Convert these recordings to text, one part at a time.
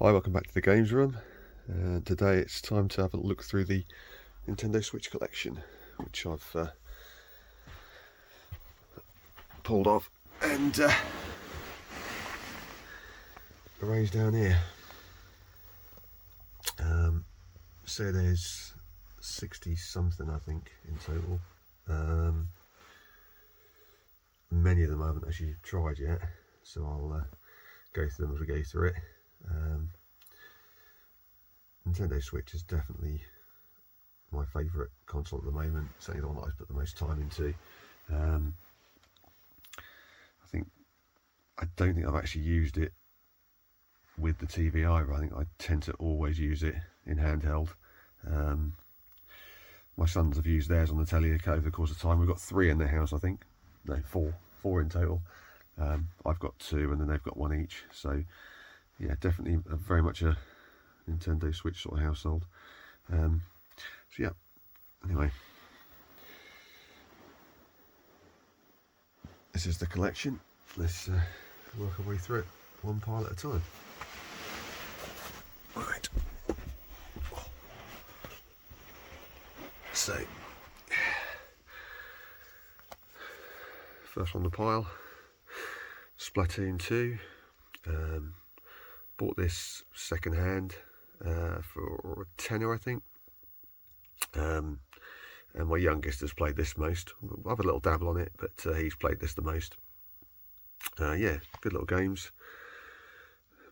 Hi, welcome back to the Games Room. Today it's time to have a look through the Nintendo Switch collection, which I've pulled off and arranged down here. So there's 60 something, I think, in total. Many of them I haven't actually tried yet, so I'll go through them as we go through it. Nintendo Switch is definitely my favourite console at the moment, certainly the one that I've put the most time into. I don't think I've actually used it with the TV either. I think I tend to always use it in handheld. My sons have used theirs on the telly over the course of time. We've got 3 in the house, I think. No, 4 in total. I've got 2 and then they've got 1 each. So yeah, definitely very much a Nintendo Switch sort of household. So yeah, anyway, this is the collection. Let's work our way through it one pile at a time. Right. So, first on the pile, Splatoon 2. Bought this second hand for a tenner, I think. And my youngest has played this most. I have a little dabble on it, but he's played this the most. Yeah, good little games.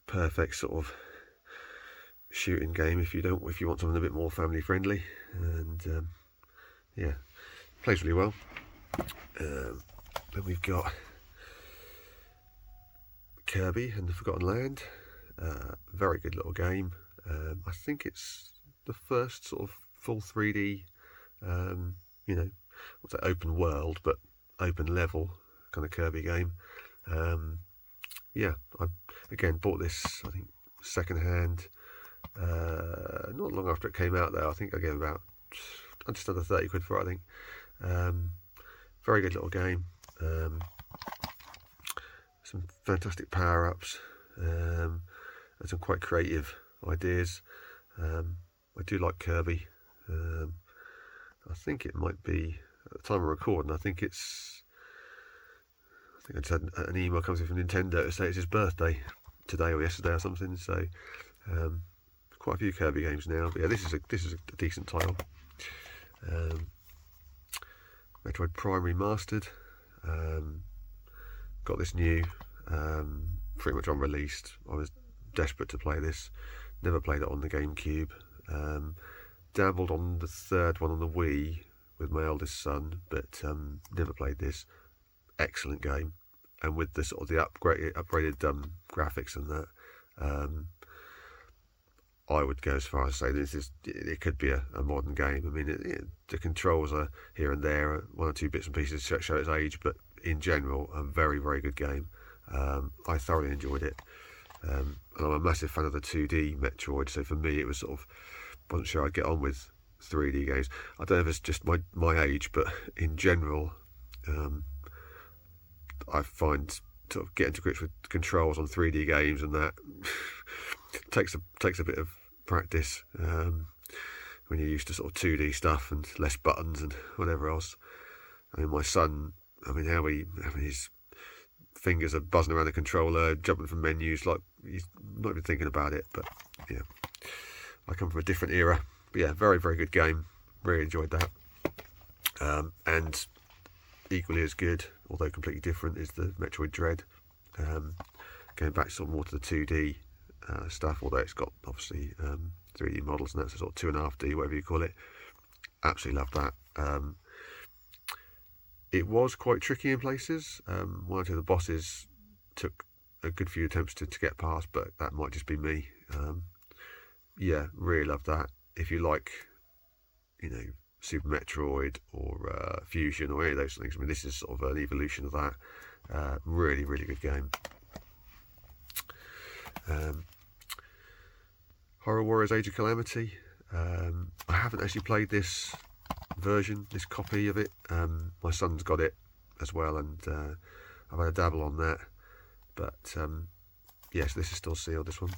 Perfect sort of shooting game if you want something a bit more family friendly, and yeah, plays really well. Then we've got Kirby and the Forgotten Land. Very good little game. I think it's the first sort of full 3D, what's that, open world but open level kind of Kirby game. Yeah, I again bought this, I think, second hand, not long after it came out though. I think I gave about just under 30 quid for it, I think. Very good little game. Some fantastic power-ups, and some quite creative ideas. I do like Kirby. I think it might be, at the time of recording, I think I just had an email comes in from Nintendo to say it's his birthday today or yesterday or something. So quite a few Kirby games now. But yeah, this is a decent title. Metroid Prime Remastered. Got this new, pretty much on released. I was desperate to play this. Never played it on the GameCube. Dabbled on the third one on the Wii with my eldest son, but never played this. Excellent game, and with the sort of the upgraded graphics and that, I would go as far as say it could be a modern game. I mean, the controls are here and there, 1 or 2 bits and pieces show its age, but in general, a very, very good game. I thoroughly enjoyed it, and I'm a massive fan of the 2D Metroid. So for me, it was sort of, wasn't sure I'd get on with 3D games. I don't know if it's just my age, but in general, I find sort of getting to grips with controls on 3D games and that takes a bit of practice when you're used to sort of 2D stuff and less buttons and whatever else. I mean, my son, his fingers are buzzing around the controller, jumping from menus like he's not even thinking about it. But yeah, I come from a different era. But yeah, very, very good game. Really enjoyed that. And equally as good, although completely different, is the Metroid Dread. Going back sort of more to the 2D stuff, although it's got obviously 3D models and that's a sort of 2.5D, whatever you call it. Absolutely love that. It was quite tricky in places. 1 or 2 of the bosses took a good few attempts to get past, but that might just be me. Yeah, really love that. If you like, Super Metroid or Fusion or any of those things, I mean, this is sort of an evolution of that. Really, really good game. Horror Warriors Age of Calamity. I haven't actually played this version, this copy of it. My son's got it as well, and I've had a dabble on that. But yes, this is still sealed, this one.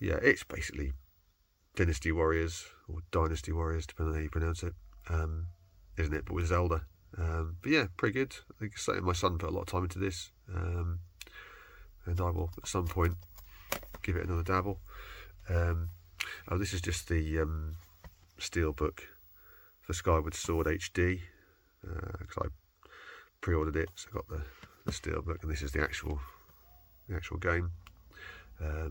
Yeah, it's basically Dynasty Warriors, or Dynasty Warriors, depending on how you pronounce it, isn't it? But with Zelda. But yeah, pretty good. I think my son put a lot of time into this, and I will at some point give it another dabble. Oh, this is just the steelbook for Skyward Sword HD, because I pre-ordered it, so I got the steelbook, and this is the actual game. I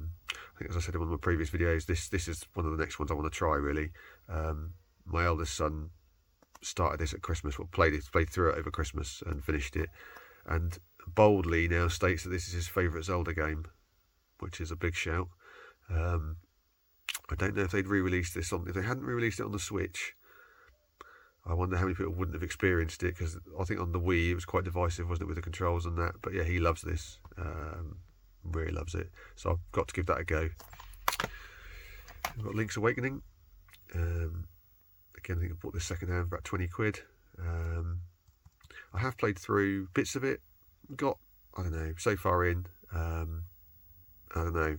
think, as I said in one of my previous videos, this is one of the next ones I want to try, really. My eldest son started this at Christmas, played through it over Christmas and finished it, and boldly now states that this is his favourite Zelda game, which is a big shout. I don't know if they'd re-released this if they hadn't re-released it on the Switch. I wonder how many people wouldn't have experienced it, because I think on the Wii it was quite divisive, wasn't it, with the controls and that. But yeah, he loves this, really loves it. So I've got to give that a go. We've got Link's Awakening. Again, I think I bought this second hand for about 20 quid. I have played through bits of it. Got, I don't know, so far in, I don't know,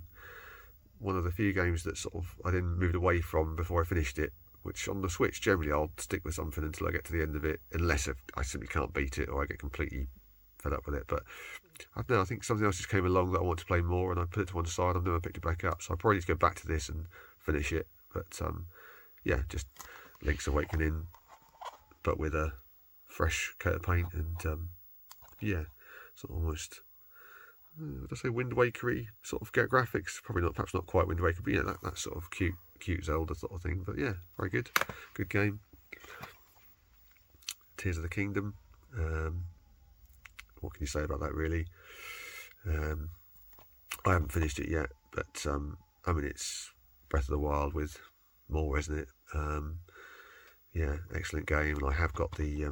one of the few games that sort of I then moved away from before I finished it, which on the Switch generally I'll stick with something until I get to the end of it, unless I simply can't beat it or I get completely fed up with it. But I don't know, I think something else just came along that I want to play more, and I put it to one side. I've never picked it back up, so I probably need to go back to this and finish it. But yeah, just Link's Awakening, but with a fresh coat of paint, and yeah, sort of almost, would I say Wind Wakery sort of graphics? Probably not, perhaps not quite Wind Waker, but yeah, that sort of cute Zelda sort of thing. But yeah, very good game. Tears of the Kingdom. What can you say about that, really? I haven't finished it yet, but I mean, it's Breath of the Wild with more, isn't it? Yeah, excellent game, and I have got the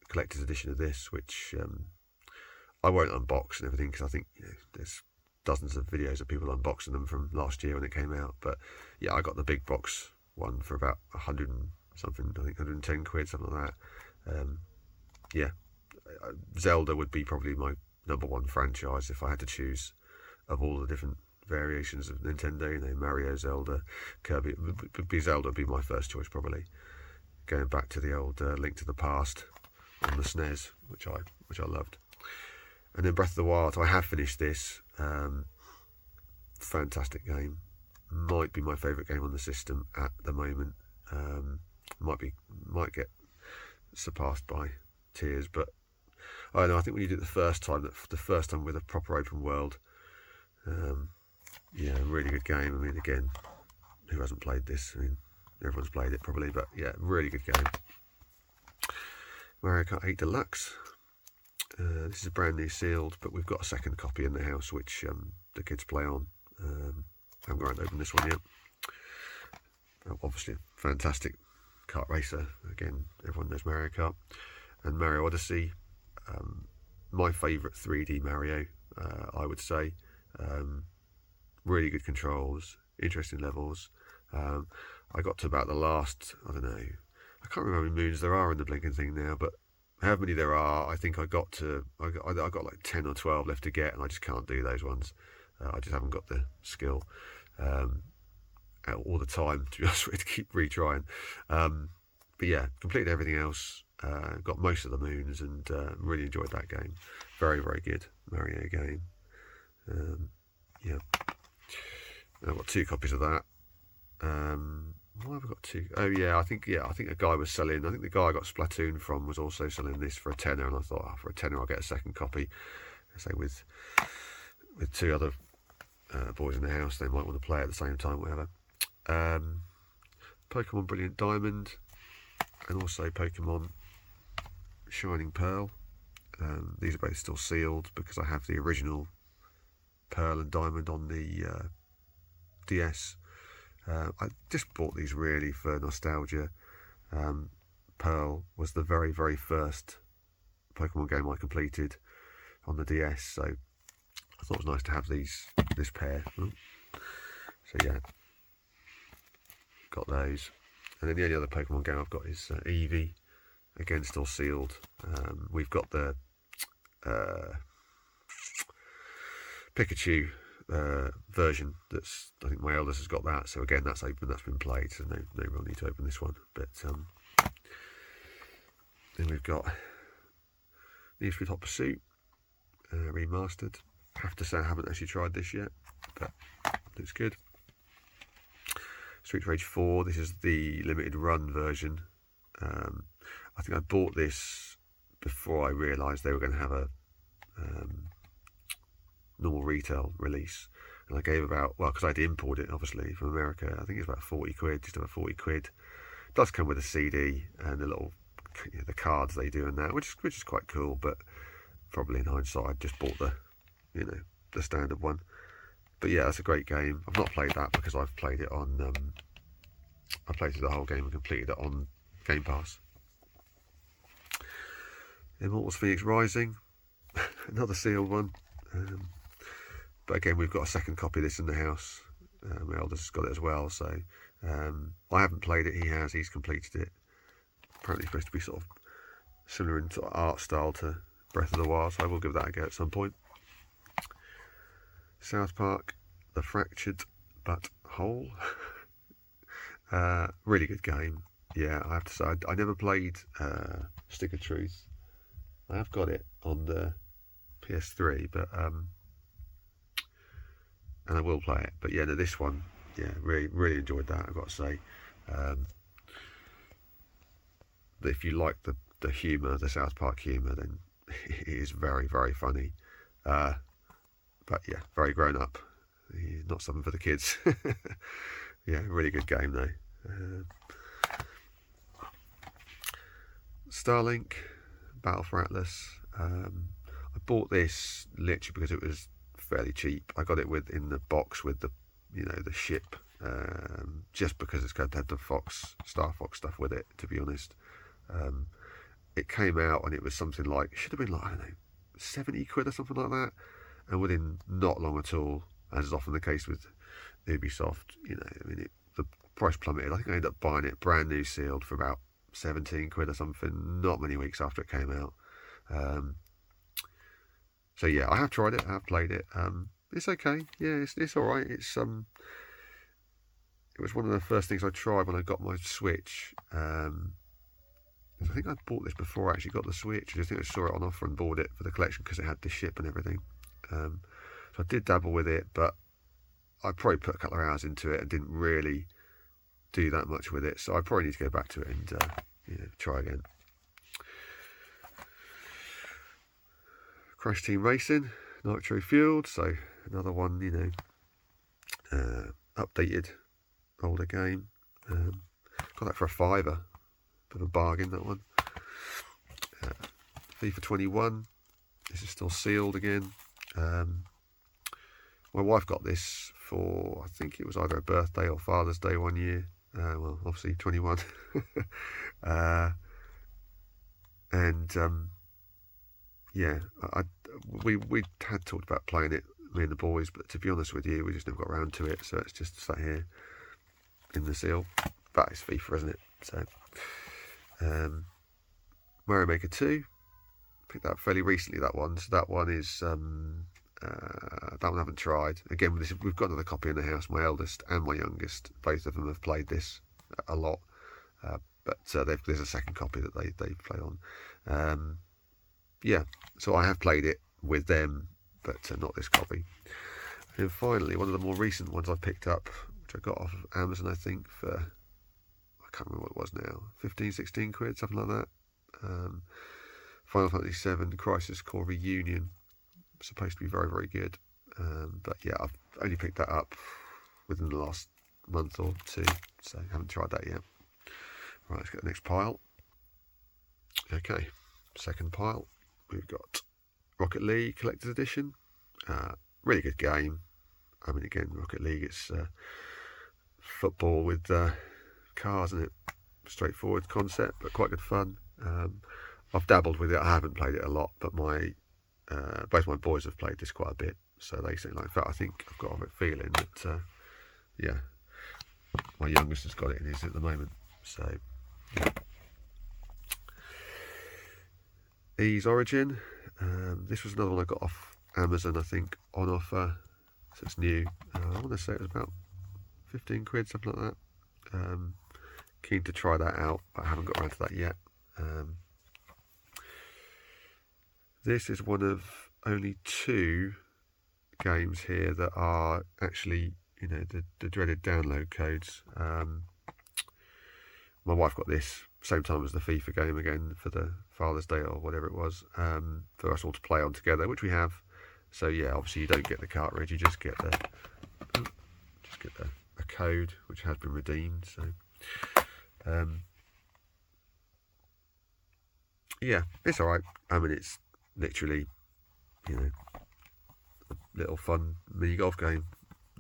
collector's edition of this, which I won't unbox and everything, because I think, you know, there's dozens of videos of people unboxing them from last year when it came out. But yeah, I got the big box one for about 100 and something, I think 110 quid, something like that. Yeah, Zelda would be probably my #1 franchise if I had to choose, of all the different variations of Nintendo. You know, Mario, Zelda, Kirby. Zelda would be my first choice, probably. Going back to the old Link to the Past on the SNES, which I loved. And then Breath of the Wild, I have finished this. Fantastic game. Might be my favourite game on the system at the moment. Might get surpassed by Tears, but I don't know. I think when you do it the first time with a proper open world, yeah, really good game. I mean, again, who hasn't played this? I mean, everyone's played it probably, but yeah, really good game. Mario Kart 8 Deluxe. This is a brand new sealed, but we've got a second copy in the house which the kids play on. Haven't got to open this one yet. Obviously, fantastic kart racer. Again, everyone knows Mario Kart. And Mario Odyssey, my favourite 3D Mario, I would say. Really good controls, interesting levels. I got to about the last, I don't know, I can't remember how many moons there are in the blinking thing now, but however many there are, I think I got like 10 or 12 left to get, and I just can't do those ones. I just haven't got the skill all the time, to be honest with you, to keep retrying. But yeah, completed everything else, got most of the moons, and really enjoyed that game. Very, very good Mario game. Yeah, I've got 2 copies of that. Why have I got 2? Oh yeah, I think a guy was selling. I think the guy I got Splatoon from was also selling this for a tenner, and I thought, oh, for a tenner I'll get a second copy. Say with 2 other boys in the house, they might want to play at the same time, whatever. Pokemon Brilliant Diamond, and also Pokemon Shining Pearl. These are both still sealed because I have the original Pearl and Diamond on the DS. I just bought these really for nostalgia. Pearl was the very, very first Pokemon game I completed on the DS, so I thought it was nice to have this pair. So yeah, got those. And then the only other Pokemon game I've got is Eevee, again still sealed. We've got the Pikachu version. That's, I think my eldest has got that. So again, that's open. That's been played. So no real need to open this one. But then we've got Need for Speed Hot Pursuit remastered. Have to say I haven't actually tried this yet, but looks good. Street Rage 4. This is the limited run version. I think I bought this before I realised they were going to have a normal retail release, and I gave about, well, because I had to import it obviously from America, I think it's about 40 quid, just over 40 quid. It does come with a CD and the little, the cards they do in that, which is quite cool, but probably in hindsight I just bought the, the standard one. But yeah, that's a great game. I've not played that because I've played it on I played through the whole game and completed it on Game Pass. Immortals Phoenix Rising, another sealed one. But again, we've got a second copy of this in the house. My eldest has got it as well, so I haven't played it. He has. He's completed it. Apparently, it's supposed to be sort of similar in sort of art style to Breath of the Wild, so I will give that a go at some point. South Park, The Fractured But Whole. Really good game. Yeah, I have to say, I never played Stick of Truth. I have got it on the PS3, but and I will play it. But yeah, no, this one, yeah, really enjoyed that, I've got to say. If you like the humour, the South Park humour, then it is very funny. But yeah, very grown up. Not something for the kids. Yeah, really good game though. Starlink, Battle for Atlas. I bought this literally because it was fairly cheap. I got it in the box with the the ship, just because it's going to have the Star Fox stuff with it, to be honest. It came out and it was something like, should have been like, I don't know, 70 quid or something like that, and within not long at all, as is often the case with Ubisoft, the price plummeted. I think I ended up buying it brand new sealed for about 17 quid or something, not many weeks after it came out. So yeah, I have tried it, I have played it. It's okay. Yeah, it's all right. It was one of the first things I tried when I got my Switch. I think I bought this before I actually got the Switch. I just think I saw it on offer and bought it for the collection because it had the ship and everything. So I did dabble with it, but I probably put a couple of hours into it and didn't really do that much with it. So I probably need to go back to it and try again. Crash Team Racing, Nitro Fueled, so another one, updated, older game. Got that for a £5, bit of a bargain, that one. FIFA 21, this is still sealed again. My wife got this for, I think it was either a birthday or Father's Day one year. Well, obviously 21. Yeah, we had talked about playing it, me and the boys, but to be honest with you, we just never got around to it, so it's just sat here in the seal. But it's FIFA, isn't it? So Mario Maker 2, picked that up fairly recently, that one. So that one is that one I haven't tried. Again, we've got another copy in the house. My eldest and my youngest, both of them have played this a lot, but there's a second copy that they've played on. Yeah, so I have played it with them, but not this copy. And finally, one of the more recent ones I picked up, which I got off of Amazon, I think, for, I can't remember what it was now, 15, 16 quid, something like that. Final Fantasy VII Crisis Core Reunion. Supposed to be very good. But yeah, I've only picked that up within the last month or two, so I haven't tried that yet. Right, let's get the next pile. Okay, second pile. We've got Rocket League Collector's Edition. Really good game. I mean, again, Rocket League, it's football with cars, isn't it? Straightforward concept, but quite good fun. I've dabbled with it. I haven't played it a lot, but both my boys have played this quite a bit, so they seem like. In fact, I think I've got a feeling that yeah, my youngest has got it in his at the moment. So yeah. Ease Origin. This was another one I got off Amazon, I think, on offer. so it's new. I want to say it was about 15 quid, something like that. Keen to try that out, but I haven't got around to that yet. This is one of only 2 games here that are actually, you know, the dreaded download codes. My wife got this same time as the FIFA game again for the Father's Day or whatever it was, for us all to play on together, which we have. So yeah, obviously you don't get the cartridge, you just get a code which has been redeemed. So yeah, it's alright. I mean, it's literally, you know, a little fun mini golf game.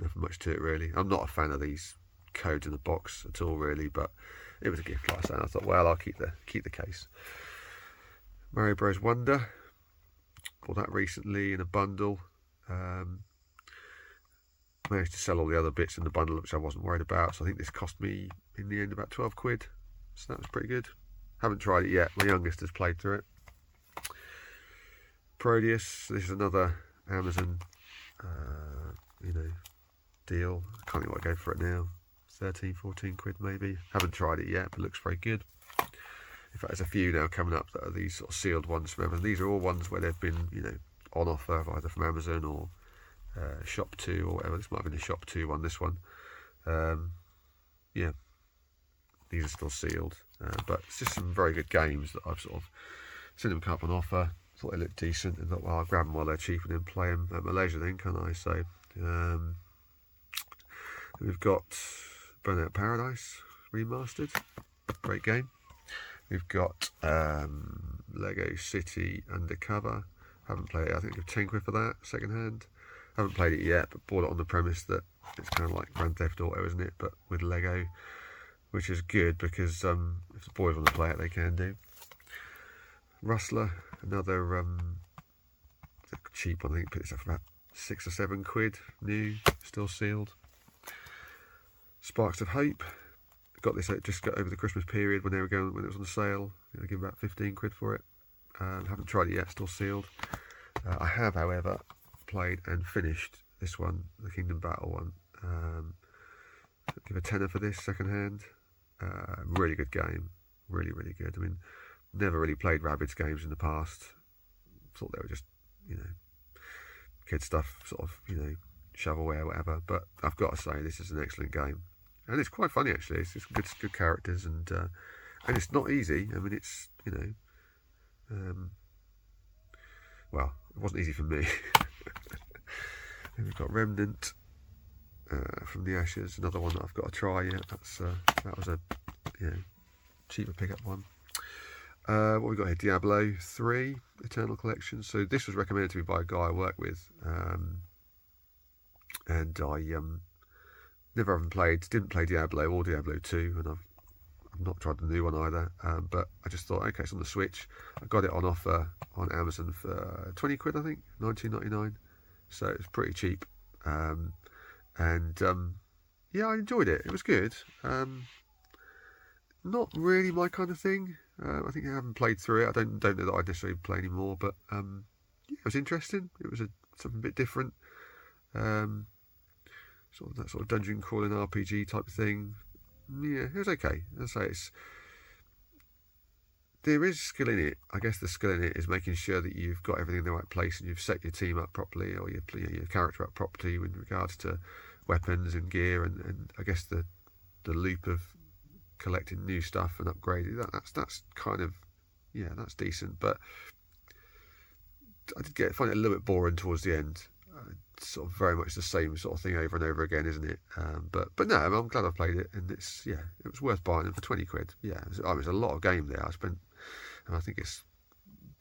Nothing much to it really. I'm not a fan of these codes in the box at all really, but it was a gift like that, and I thought, well, I'll keep the case. Mario Bros Wonder, bought that recently in a bundle. Managed to sell all the other bits in the bundle, which I wasn't worried about, so I think this cost me in the end about 12 quid, so that was pretty good. Haven't tried it yet, my youngest has played through it. Proteus, this is another Amazon you know, deal. I can't think what I go for it now, 13, 14 quid maybe. Haven't tried it yet, but looks very good. In fact, there's a few now coming up that are these sort of sealed ones from Amazon. These are all ones where they've been, you know, on offer either from Amazon or Shop 2 or whatever. This might have been a Shop 2 one, this one. Yeah, these are still sealed, but it's just some very good games that I've sort of seen them come up on offer, thought they looked decent, and thought, well, I'll grab them while they're cheap and then play them at my leisure then, can't I? So we've got Burnout Paradise Remastered, great game. We've got Lego City Undercover, haven't played it, I think I give 10 quid for that, second hand. Haven't played it yet, but bought it on the premise that it's kind of like Grand Theft Auto, isn't it, but with Lego, which is good because if the boys want to play it, they can do. Rustler, another cheap one, I think it's up for about 6 or 7 quid, new, still sealed. Sparks of Hope, got this just got over the Christmas period when it was on sale. I give about 15 quid for it. Haven't tried it yet, still sealed. I have, however, played and finished this one, the Kingdom Battle one. Give a tenner for this, second hand. Really good game, really good. I mean, never really played Rabbids games in the past. Thought they were just, you know, kid stuff, sort of, you know, shovelware, whatever. But I've got to say, this is an excellent game, and it's quite funny actually. It's just good characters, and it's not easy. I mean, it's, you know, well, it wasn't easy for me. And we've got Remnant from the Ashes, another one that I've got to try yet. That was a, you know, cheaper pickup one. What we got here? Diablo 3 Eternal Collection. So this was recommended to me by a guy I work with, and I didn't play Diablo or Diablo 2, and I've not tried the new one either. But I just thought, okay, it's on the Switch. I got it on offer on Amazon for 20 quid, I think, 19.99. So it's pretty cheap. Yeah, I enjoyed it. It was good. Not really my kind of thing. I think I haven't played through it. I don't know that I'd necessarily play anymore, but yeah, it was interesting. It was something a bit different. Sort of that sort of dungeon crawling RPG type of thing. Yeah, it was okay. As I say, there is skill in it. I guess the skill in it is making sure that you've got everything in the right place and you've set your team up properly, or your character up properly with regards to weapons and gear, and I guess the loop of collecting new stuff and upgrading. That's kind of, yeah, that's decent. But I did find it a little bit boring towards the end. It's sort of very much the same sort of thing over and over again, isn't it? But no, I'm glad I played it, and it was worth buying it for 20 quid. Yeah, it was a lot of game there. And I think it's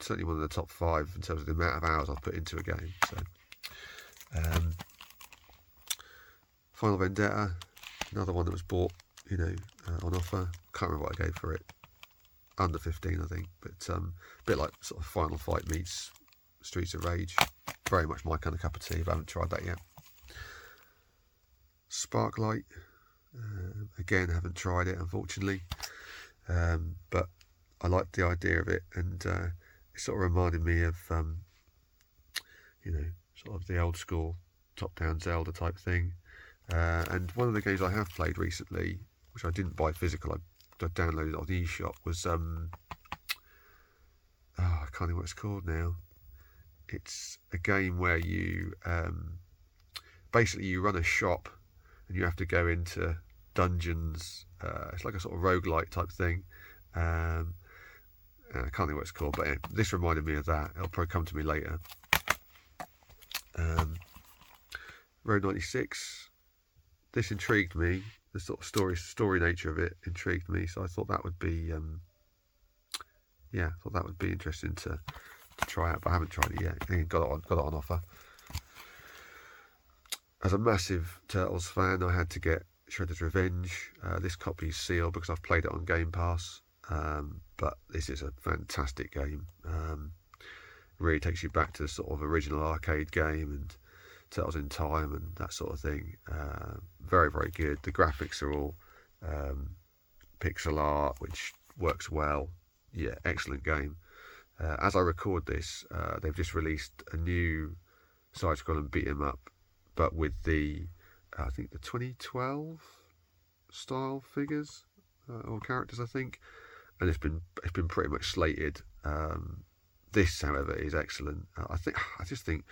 certainly one of the top 5 in terms of the amount of hours I've put into a game. So, Final Vendetta, another one that was bought, you know, on offer. Can't remember what I gave for it. Under 15, I think. But a bit like sort of Final Fight meets Streets of Rage. Very much my kind of cup of tea, but I haven't tried that yet. Sparklight. Again, haven't tried it, unfortunately. But I liked the idea of it, and it sort of reminded me of, you know, sort of the old school top-down Zelda type thing. And one of the games I have played recently, which I didn't buy physical, I downloaded it on the eShop, was I can't think what it's called now. It's a game where you basically you run a shop and you have to go into dungeons. It's like a sort of roguelike type thing. I can't think what it's called, but anyway, this reminded me of that. It'll probably come to me later. Road 96. This intrigued me. The sort of story nature of it intrigued me, so I thought that would be interesting to try out, but I haven't tried it yet. I got it on offer. As a massive Turtles fan, I had to get Shredder's Revenge. This copy's sealed because I've played it on Game Pass, but this is a fantastic game. Really takes you back to the sort of original arcade game and Turtles in Time and that sort of thing. Very, very good. The graphics are all pixel art, which works well. Yeah, excellent game. As I record this, they've just released a new side-scrolling beat 'em up, but with the I think the 2012 style figures or characters, I think, and it's been pretty much slated. This, however, is excellent. I just think,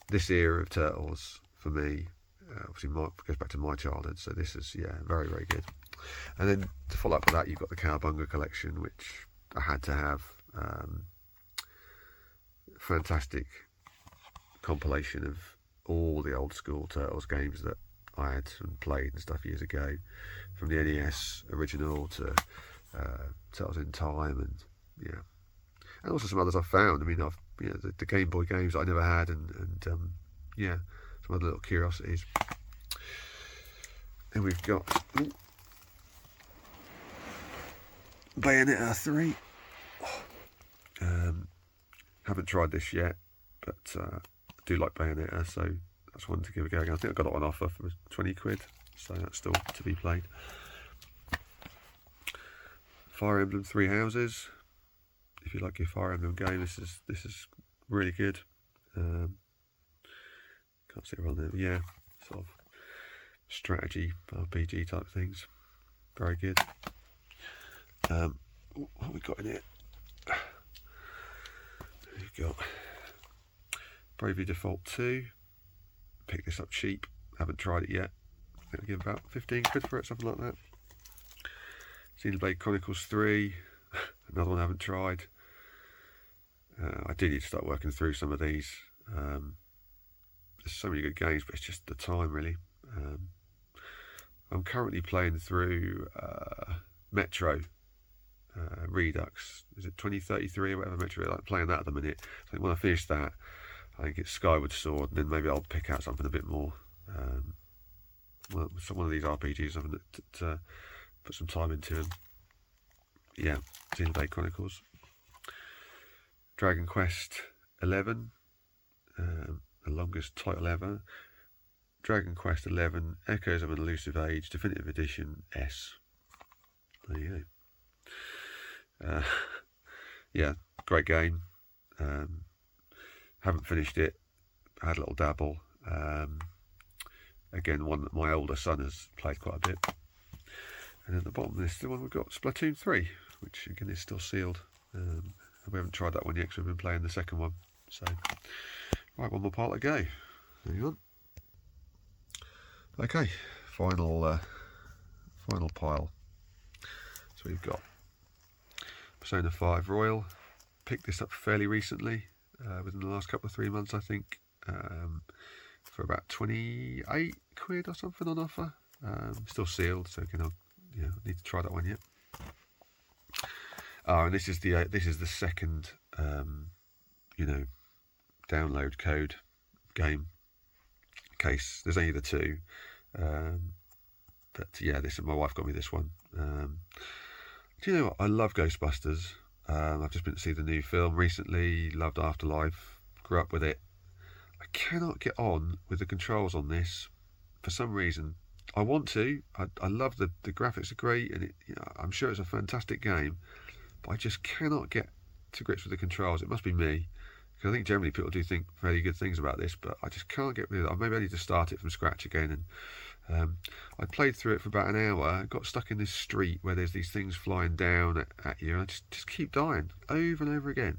this era of Turtles for me, obviously goes back to my childhood. So this is very, very good. And then to follow up with that, you've got the Cowabunga collection, which I had to have. Fantastic compilation of all the old school Turtles games that I had and played and stuff years ago, from the NES original to Turtles in Time, and also some others I've found. I mean, the Game Boy games that I never had, and some other little curiosities. And we've got Bayonetta 3. Haven't tried this yet, but I do like Bayonetta, so that's one to give a go. I think I got it on offer for 20 quid, so that's still to be played. Fire Emblem Three Houses. If you like your Fire Emblem game, this is really good. Can't see it on there, but yeah, sort of strategy RPG type things. Very good. What have we got in here? We've got Bravely Default 2. Picked this up cheap. Haven't tried it yet. I think I'll give about 15 quid for it, something like that. Xenoblade Chronicles 3. Another one I haven't tried. I do need to start working through some of these. There's so many good games, but it's just the time, really. I'm currently playing through Metro Redux. Is it 2033 or whatever Metro? Like playing that at the minute. I think when I finish that, I think it's Skyward Sword, and then maybe I'll pick out something a bit more. One of these RPGs I'm going to put some time into. And yeah, Xenoblade Chronicles. Dragon Quest 11, the longest title ever. Dragon Quest 11, Echoes of an Elusive Age, Definitive Edition S. There you go. Yeah, great game. Haven't finished it. I had a little dabble. Again, one that my older son has played quite a bit. And at the bottom of this, the one we've got Splatoon 3, which again is still sealed. We haven't tried that one yet because we've been playing the second one. So, right, one more part to go. Hang on. Okay, final pile. So we've got Persona 5 Royal. Picked this up fairly recently, within the last couple of 3 months, I think, for about 28 quid or something on offer. Still sealed, so I need to try that one yet. And this is the second download code game case. There's only the two, but yeah, my wife got me this one. Do you know what? I love Ghostbusters. I've just been to see the new film recently. Loved Afterlife. Grew up with it. I cannot get on with the controls on this for some reason. I want to. I love the graphics are great, and I'm sure it's a fantastic game. But I just cannot get to grips with the controls. It must be me. Because I think generally people do think fairly good things about this, but I just can't get rid of it. Maybe I need to start it from scratch again. And I played through it for about an hour, got stuck in this street where there's these things flying down at you, and I just keep dying over and over again.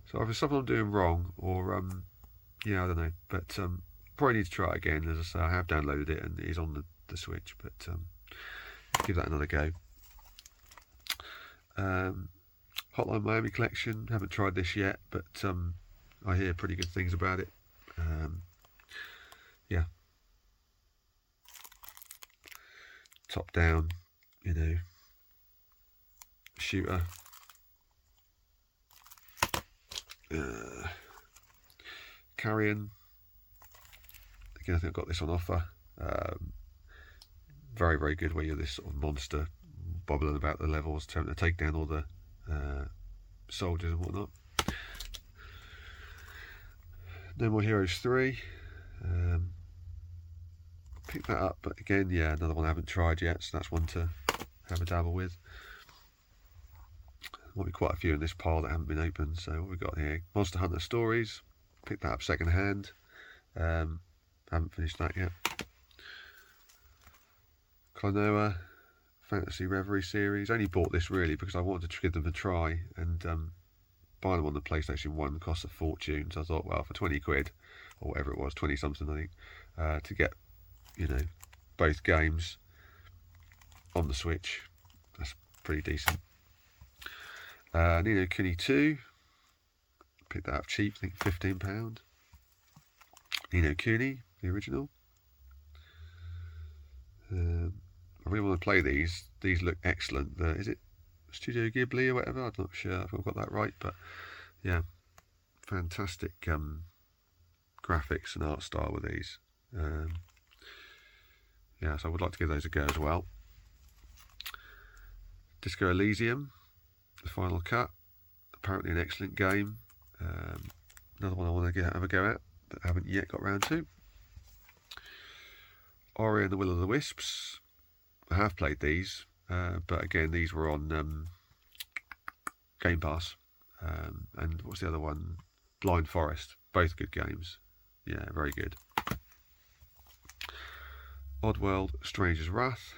So either something I'm doing wrong, or yeah, I don't know. But probably need to try it again. As I say, I have downloaded it and it is on the Switch, but give that another go. Hotline Miami collection, haven't tried this yet, but I hear pretty good things about it. Yeah, top down, you know, shooter. Carrion. Again, I think I've got this on offer. Very, very good, where you're this sort of monster bobbling about the levels, trying to take down all the soldiers and whatnot. No More Heroes 3. Pick that up, but again, yeah, another one I haven't tried yet, so that's one to have a dabble with. Might be quite a few in this pile that haven't been opened. So what we got here? Monster Hunter Stories. Picked that up second hand. Haven't finished that yet. Klonoa Fantasy Reverie series. Only bought this really because I wanted to give them a try, and buying them on the PlayStation 1 costs a fortune. So I thought, well, for 20 quid or whatever it was, 20 something I think, to get, you know, both games on the Switch, that's pretty decent. Ni no Kuni 2, picked that up cheap, I think £15. Ni no Kuni, the original. I really want to play these. These look excellent. Is it Studio Ghibli or whatever? I'm not sure if I've got that right, but yeah, fantastic graphics and art style with these. Yeah, so I would like to give those a go as well. Disco Elysium, the final cut, apparently an excellent game. Another one I want to have a go at that I haven't yet got round to. Ori and the Will of the Wisps. I have played these, but again, these were on Game Pass. And what's the other one? Blind Forest. Both good games. Yeah, very good. Oddworld Stranger's Wrath,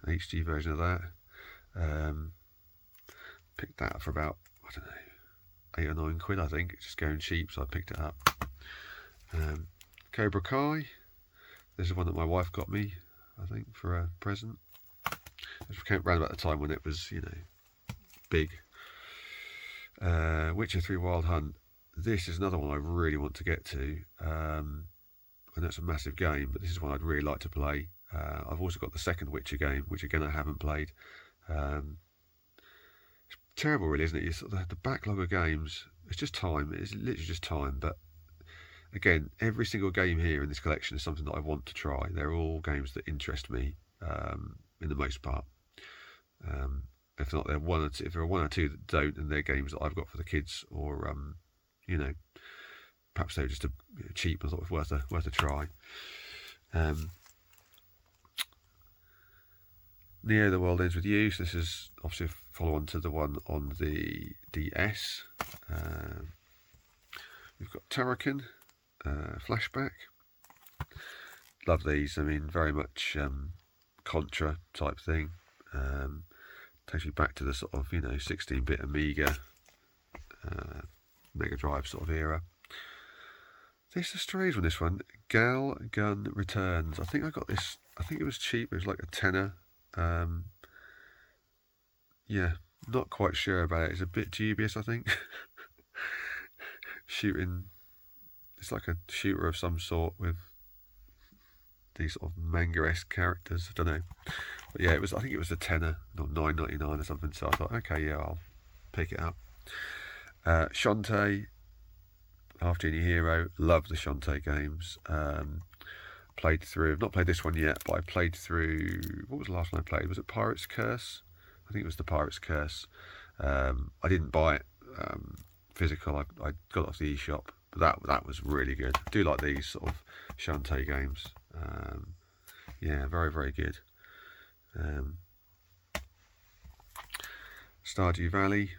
HD version of that. Picked that up for about, I don't know, 8 or 9 quid, I think. It's just going cheap, so I picked it up. Cobra Kai. This is one that my wife got me, I think, for a present. It came around about the time when it was, you know, big. Witcher 3 Wild Hunt. This is another one I really want to get to. I know it's a massive game, but this is one I'd really like to play. I've also got the second Witcher game, which again I haven't played. It's terrible, really, isn't it? You sort of the backlog of games. It's just time. It's literally just time. But again, every single game here in this collection is something that I want to try. They're all games that interest me, in the most part. If not, if there are one or two that don't, and they're games that I've got for the kids, or you know, perhaps they're just cheap and thought it was worth a try. Neo: The World Ends With You. So this is obviously a follow-on to the one on the DS. We've got Turrican, Flashback. Love these. I mean, very much Contra type thing. Takes me back to the sort of, you know, 16-bit Amiga, Mega Drive sort of era. This is a strange one, this one. Gal Gun Returns. I think I got this, I think it was cheap. It was like a tenner. Yeah, not quite sure about it. It's a bit dubious, I think. Shooting, it's like a shooter of some sort with these sort of manga-esque characters. I don't know, but yeah, it was. I think it was a tenner, or $9.99 or something. So I thought, okay, yeah, I'll pick it up. Shantae, Half Genie Hero. Love the Shantae games. Played through. I've not played this one yet, but I played through. What was the last one I played? Was it Pirate's Curse? I think it was the Pirate's Curse. I didn't buy it physical. I got it off the eShop, but that was really good. I do like these sort of Shantae games. Yeah, very, very good. Stardew Valley.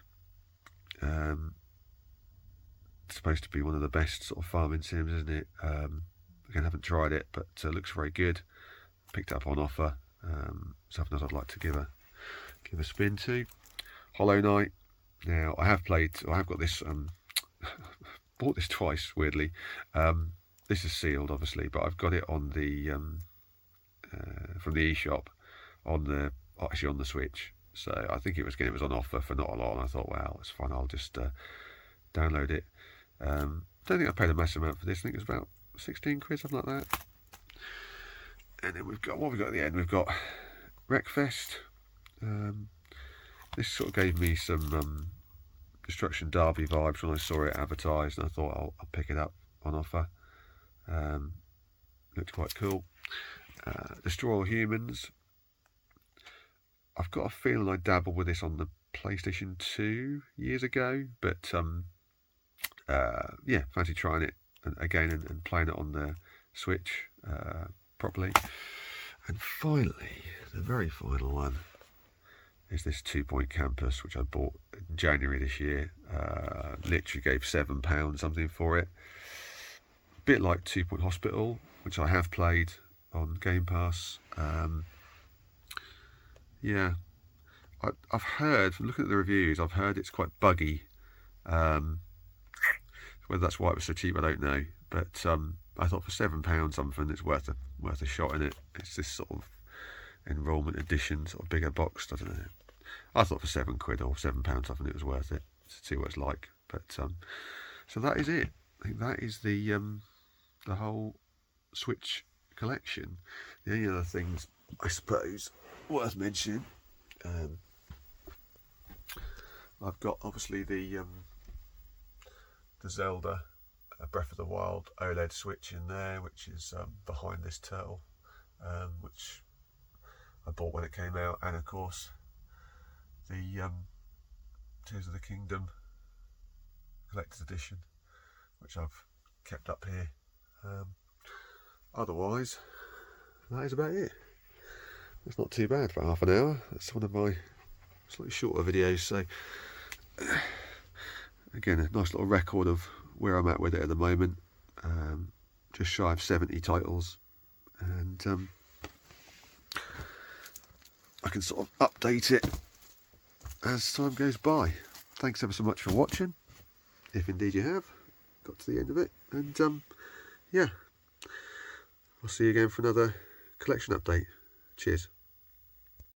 supposed to be one of the best sort of farming sims, isn't it? Again, I haven't tried it, but looks very good. Picked it up on offer. Something else I'd like to give a spin to. Hollow Knight. Now I have got this. Bought this twice, weirdly. This is sealed, obviously, but I've got it on the from the eShop on the Switch. So I think it was on offer for not a lot, and I thought, well, it's fine. I'll just download it. Don't think I paid a massive amount for this. I think it was about 16 quid, something like that. And then we've got at the end. We've got Wreckfest. This sort of gave me some Destruction Derby vibes when I saw it advertised, and I thought I'll pick it up on offer. Looked quite cool. Destroy All Humans. I've got a feeling I dabbled with this on the PlayStation 2 years ago, but yeah, fancy trying it again and playing it on the Switch properly. And finally, the very final one is this 2 Point Campus, which I bought in January this year. Literally gave £7 something for it. A bit like 2 Point Hospital, which I have played on Game Pass. Yeah, I've heard, from looking at the reviews, I've heard it's quite buggy. Whether that's why it was so cheap, I don't know. But I thought for £7 something, it's worth a shot in it. It's this sort of enrollment edition, sort of bigger box. I don't know. I thought for £7 or £7 something, it was worth it to see what it's like. But so that is it. I think that is the whole Switch collection. The only other things, I suppose, worth mentioning, I've got obviously the Zelda Breath of the Wild OLED Switch in there, which is behind this turtle, which I bought when it came out, and of course the Tears of the Kingdom Collector's Edition, which I've kept up here. Otherwise, that is about it. It's not too bad for half an hour. That's one of my slightly shorter videos, so again, a nice little record of where I'm at with it at the moment. Just shy of 70 titles, and I can sort of update it as time goes by. Thanks ever so much for watching, if indeed you have got to the end of it, and yeah, I'll see you again for another collection update. Cheers.